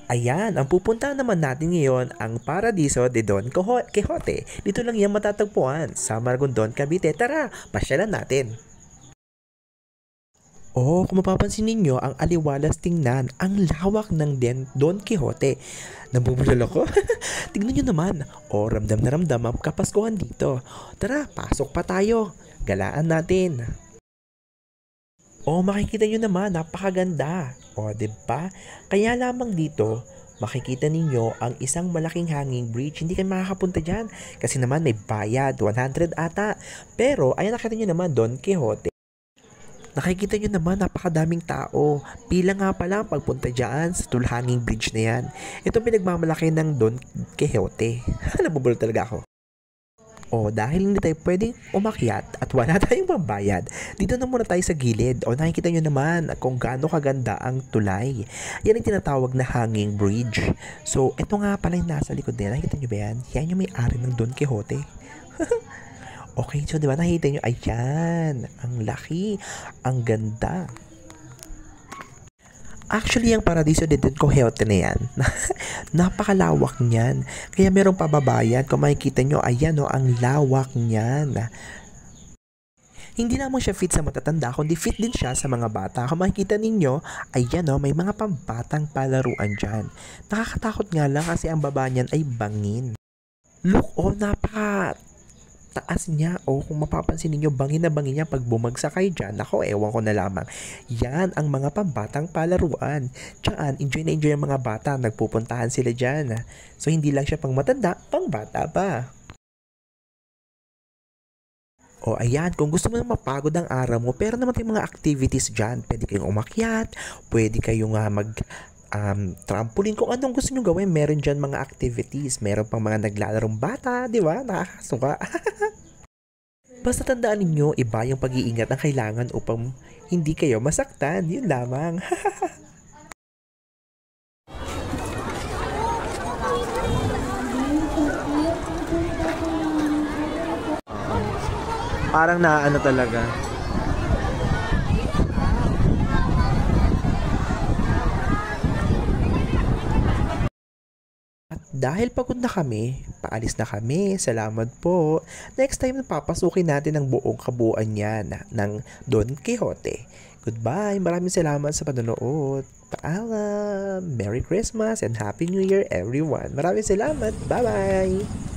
Ayan, ang pupuntahan naman natin ngayon ang Paradiso de Don Quixote. Dito lang yan matatagpuan sa Maragondon, Cavite. Tara, pasyalan natin. Oh, kung mapapansin ninyo, ang aliwalas tingnan, ang lawak ng Don Quixote. Nabubulol ako? Tignan nyo naman. Oh, ramdam na ramdam ang kapaskuhan dito. Tara, pasok pa tayo. Galaan natin. Oh, makikita nyo naman, napakaganda. Oh, 'di ba? Kaya lamang dito, makikita ninyo ang isang malaking hanging bridge. Hindi kayo makakapunta dyan. Kasi naman may bayad, 100 ata. Pero, ayan nakita nyo naman, Don Quixote. Nakikita nyo naman, napakadaming tao. Pila nga pala ang pagpunta dyan sa hanging bridge na yan. Ito pinagmamalaki ng Don Quixote. Nabubulol talaga ako. O dahil hindi tayo pwedeng umakyat at wala tayong pambayad, dito na muna tayo sa gilid. O nakikita nyo naman kung gaano kaganda ang tulay. Yan ang tinatawag na hanging bridge. So, ito nga pala yung nasa likod nila. Nakikita nyo ba yan? Yan yung may-ari ng Don Quixote. Okay, so di ba nakikita nyo? Ayan, ang laki, ang ganda. Actually, ang Paradiso de Don Quixote na yan, napakalawak niyan. Kaya merong pababayan, kung makikita nyo, ayan o, ang lawak niyan. Hindi lamang siya fit sa matatanda, kundi fit din siya sa mga bata. Kung makikita ninyo, ayan o, may mga pambatang palaruan dyan. Nakakatakot nga lang kasi ang baba niyan ay bangin. Look, oh, napaka taas niya. O kung mapapansin niyo bangin na bangin niya pag bumagsak kayo dyan. Ako, ewan ko na lamang. Yan ang mga pambatang palaruan. Diyan, enjoy na enjoy ang mga bata. Nagpupuntahan sila dyan. So, hindi lang siya pang matanda, pang bata pa. O ayan, kung gusto mo na mapagod ang araw mo, pero naman yung mga activities dyan. Pwede kayong umakyat, pwede kayong trampoline, kung anong gusto nyo gawin, meron dyan mga activities. Meron pang mga naglalarong bata, di ba? Nakakasuka. Basta tandaan ninyo, iba yung pag-iingat ang kailangan upang hindi kayo masaktan. Yun lamang. Parang naano talaga. At dahil pagod na kami, paalis na kami. Salamat po. Next time, papasukin natin ang buong kabuuan niya ng Don Quixote. Goodbye. Maraming salamat sa panonood. Paalam. Merry Christmas and Happy New Year, everyone. Maraming salamat. Bye-bye.